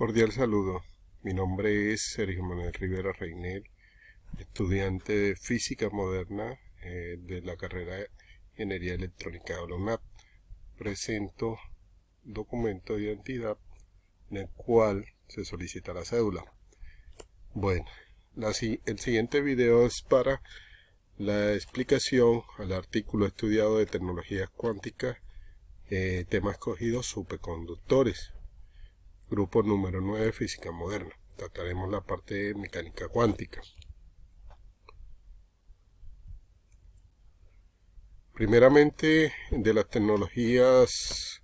Cordial saludo. Mi nombre es Sergio Manuel Rivera Reynel, estudiante de Física Moderna de la carrera de Ingeniería Electrónica de la UNAP. Presento documento de identidad en el cual se solicita la cédula. Bueno, el siguiente video es para la explicación al artículo estudiado de tecnologías cuánticas, tema escogido superconductores. Grupo número 9, Física Moderna. Trataremos la parte de mecánica cuántica. Primeramente, de las tecnologías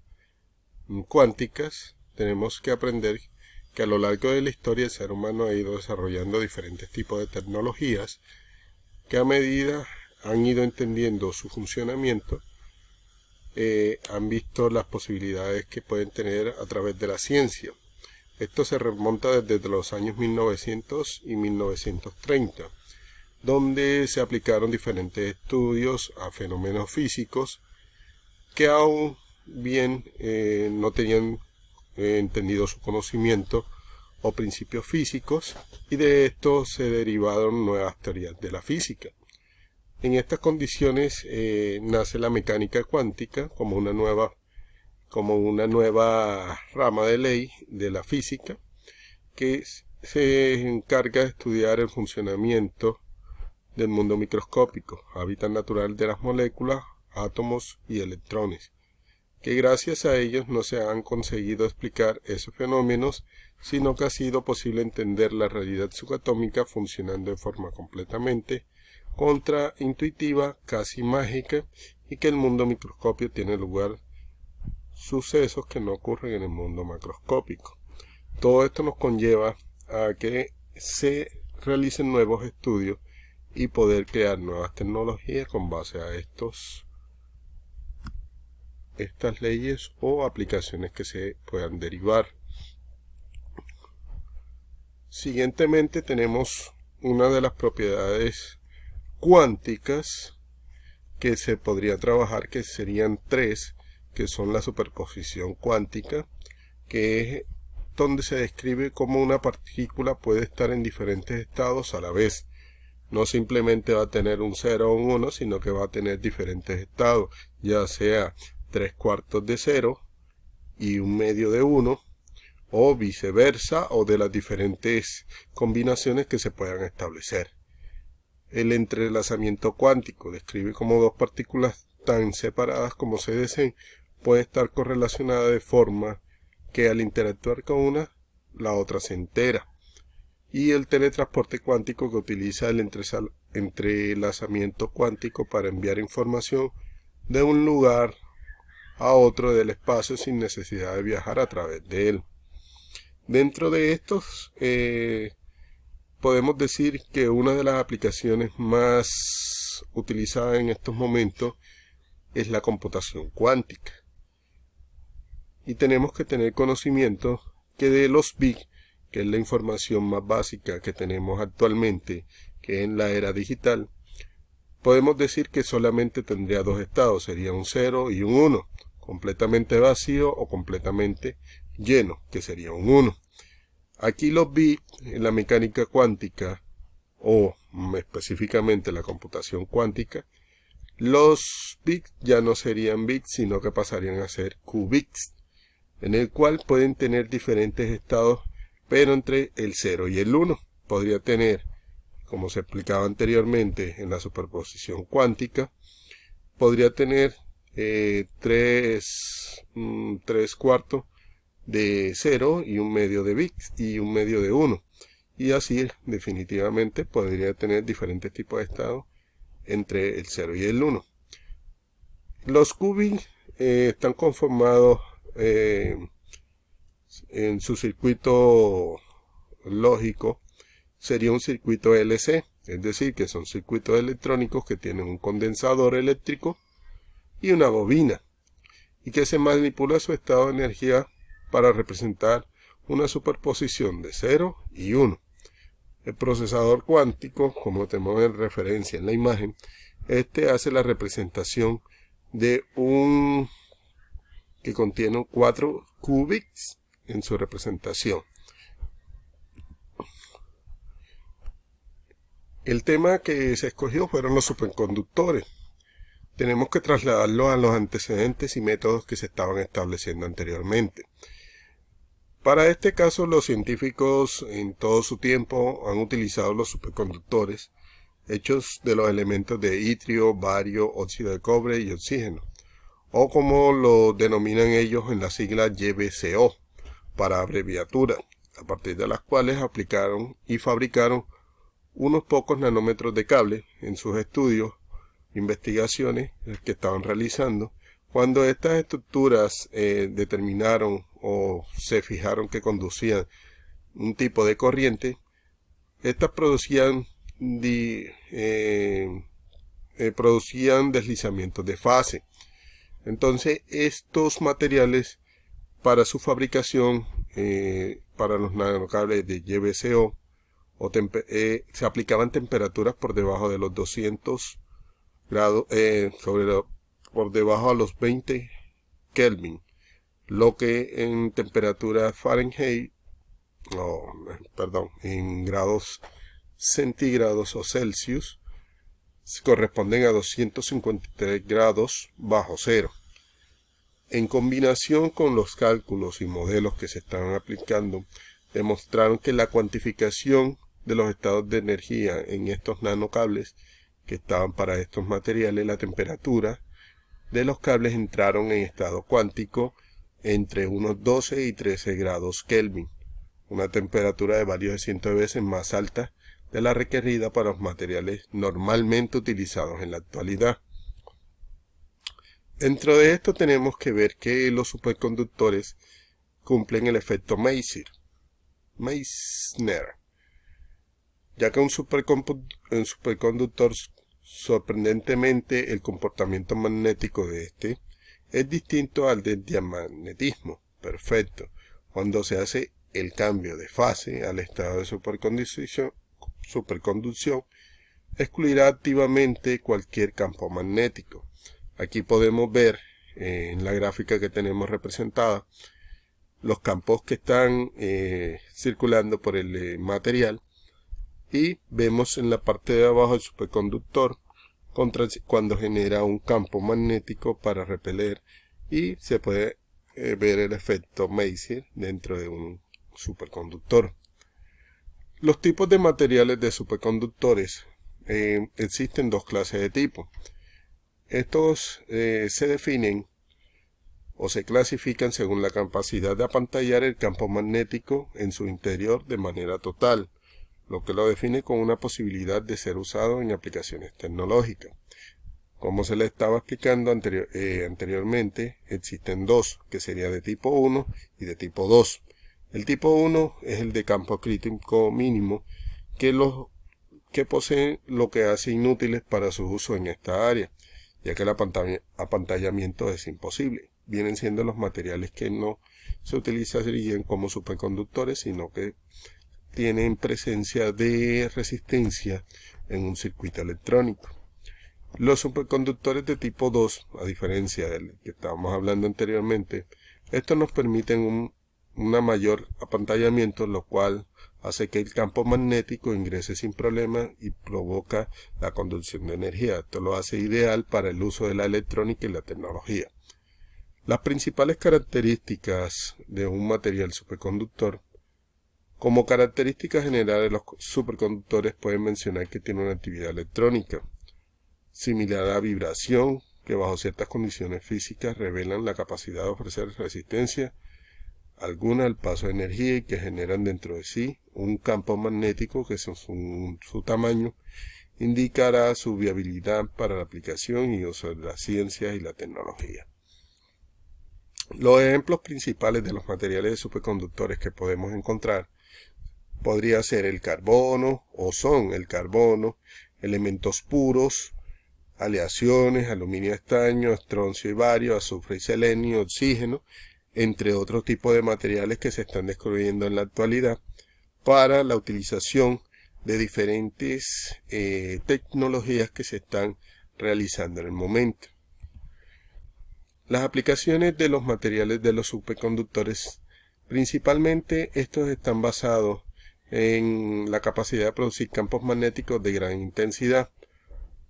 cuánticas, tenemos que aprender que a lo largo de la historia el ser humano ha ido desarrollando diferentes tipos de tecnologías que a medida han ido entendiendo su funcionamiento, han visto las posibilidades que pueden tener a través de la ciencia. Esto se remonta desde los años 1900 y 1930, donde se aplicaron diferentes estudios a fenómenos físicos que aún bien no tenían entendido su conocimiento o principios físicos, y de esto se derivaron nuevas teorías de la física. En estas condiciones nace la mecánica cuántica como una nueva rama de ley de la física que se encarga de estudiar el funcionamiento del mundo microscópico, hábitat natural de las moléculas, átomos y electrones, que gracias a ellos no se han conseguido explicar esos fenómenos, sino que ha sido posible entender la realidad subatómica funcionando de forma completamente contraintuitiva, casi mágica, y que el mundo microscópico tiene lugar sucesos que no ocurren en el mundo macroscópico. Todo esto nos conlleva a que se realicen nuevos estudios y poder crear nuevas tecnologías con base a estas leyes o aplicaciones que se puedan derivar. Siguientemente tenemos una de las propiedades cuánticas que se podría trabajar, que serían tres, que son la superposición cuántica, que es donde se describe cómo una partícula puede estar en diferentes estados a la vez. No simplemente va a tener un 0 o un 1, sino que va a tener diferentes estados, ya sea 3/4 de 0 y 1/2 de 1, o viceversa, o de las diferentes combinaciones que se puedan establecer. El entrelazamiento cuántico describe cómo dos partículas tan separadas como se deseen puede estar correlacionada de forma que al interactuar con una, la otra se entera. Y el teletransporte cuántico, que utiliza el entrelazamiento cuántico para enviar información de un lugar a otro del espacio sin necesidad de viajar a través de él. Dentro de estos, podemos decir que una de las aplicaciones más utilizadas en estos momentos es la computación cuántica. Y tenemos que tener conocimiento que de los bits, que es la información más básica que tenemos actualmente, que en la era digital, podemos decir que solamente tendría dos estados, sería un 0 y un 1, completamente vacío o completamente lleno, que sería un 1. Aquí los bits en la mecánica cuántica, o específicamente la computación cuántica, los bits ya no serían bits, sino que pasarían a ser qubits, en el cual pueden tener diferentes estados, pero entre el 0 y el 1. Podría tener, como se explicaba anteriormente en la superposición cuántica, podría tener 3/4 de 0 y 1/2 de bits y 1/2 de 1. Y así definitivamente podría tener diferentes tipos de estados entre el 0 y el 1. Los qubits están conformados en su circuito lógico, sería un circuito LC, es decir, que son circuitos electrónicos que tienen un condensador eléctrico y una bobina, y que se manipula su estado de energía para representar una superposición de 0 y 1. El procesador cuántico, como tenemos en referencia en la imagen, hace la representación de que contiene 4 qubits en su representación. El tema que se escogió fueron los superconductores. Tenemos que trasladarlo a los antecedentes y métodos que se estaban estableciendo anteriormente. Para este caso, los científicos en todo su tiempo han utilizado los superconductores hechos de los elementos de itrio, bario, óxido de cobre y oxígeno, o como lo denominan ellos en la sigla YBCO, para abreviatura, a partir de las cuales aplicaron y fabricaron unos pocos nanómetros de cable en sus estudios, investigaciones que estaban realizando. Cuando estas estructuras determinaron o se fijaron que conducían un tipo de corriente, estas producían deslizamientos de fase. Entonces estos materiales para su fabricación, para los nanocables de YBCO, se aplicaban temperaturas por debajo de los 200 grados, por debajo a los 20 Kelvin, lo que en temperatura Fahrenheit, en grados centígrados o Celsius, corresponden a 253 grados bajo cero. En combinación con los cálculos y modelos que se estaban aplicando, demostraron que la cuantificación de los estados de energía en estos nanocables que estaban para estos materiales, la temperatura de los cables entraron en estado cuántico entre unos 12 y 13 grados Kelvin, una temperatura de varios de cientos de veces más alta de la requerida para los materiales normalmente utilizados en la actualidad. Dentro de esto tenemos que ver que los superconductores cumplen el efecto Meissner, ya que un superconductor, sorprendentemente, el comportamiento magnético de este es distinto al del diamagnetismo perfecto. Cuando se hace el cambio de fase al estado de superconducción, excluirá activamente cualquier campo magnético. Aquí podemos ver en la gráfica que tenemos representada los campos que están circulando por el material, y vemos en la parte de abajo el superconductor cuando genera un campo magnético para repeler, y se puede ver el efecto Meissner dentro de un superconductor. Los tipos de materiales de superconductores, existen dos clases de tipos. Estos se definen o se clasifican según la capacidad de apantallar el campo magnético en su interior de manera total, lo que lo define con una posibilidad de ser usado en aplicaciones tecnológicas. Como se le estaba explicando anteriormente, existen dos, que sería de tipo 1 y de tipo 2. El tipo 1 es el de campo crítico mínimo, que posee lo que hace inútiles para su uso en esta área, ya que el apantallamiento es imposible. Vienen siendo los materiales que no se utilizarían como superconductores, sino que tienen presencia de resistencia en un circuito electrónico. Los superconductores de tipo 2, a diferencia del que estábamos hablando anteriormente, estos nos permiten un mayor apantallamiento, lo cual hace que el campo magnético ingrese sin problema y provoca la conducción de energía. Esto lo hace ideal para el uso de la electrónica y la tecnología. Las principales características de un material superconductor. Como características generales, los superconductores pueden mencionar que tienen una actividad electrónica similar a vibración, que bajo ciertas condiciones físicas revelan la capacidad de ofrecer resistencia alguna al paso de energía y que generan dentro de sí un campo magnético que según su tamaño indicará su viabilidad para la aplicación y uso de las ciencias y la tecnología. Los ejemplos principales de los materiales de superconductores que podemos encontrar podría ser el carbono, o son el carbono, elementos puros, aleaciones, aluminio estaño, estroncio y bario, azufre y selenio, oxígeno, entre otros tipos de materiales que se están descubriendo en la actualidad para la utilización de diferentes tecnologías que se están realizando en el momento. Las aplicaciones de los materiales de los superconductores, principalmente estos están basados en la capacidad de producir campos magnéticos de gran intensidad,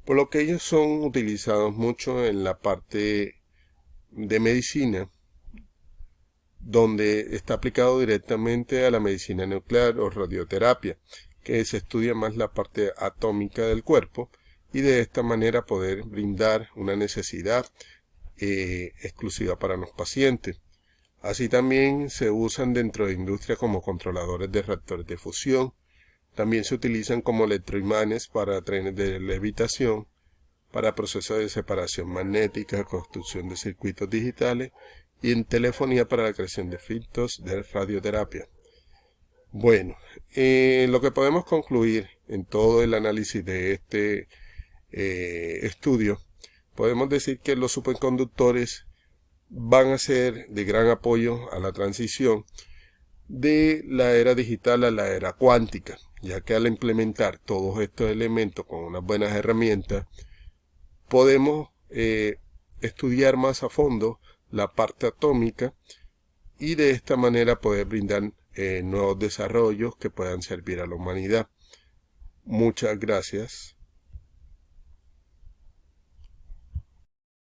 por lo que ellos son utilizados mucho en la parte de medicina, donde está aplicado directamente a la medicina nuclear o radioterapia, que se estudia más la parte atómica del cuerpo y de esta manera poder brindar una necesidad exclusiva para los pacientes. Así también se usan dentro de industria como controladores de reactores de fusión. También se utilizan como electroimanes para trenes de levitación, para procesos de separación magnética, construcción de circuitos digitales y en telefonía para la creación de filtros de radioterapia. Bueno, lo que podemos concluir en todo el análisis de este estudio, podemos decir que los superconductores van a ser de gran apoyo a la transición de la era digital a la era cuántica, ya que al implementar todos estos elementos con unas buenas herramientas, podemos estudiar más a fondo la parte atómica y de esta manera poder brindar nuevos desarrollos que puedan servir a la humanidad. Muchas gracias.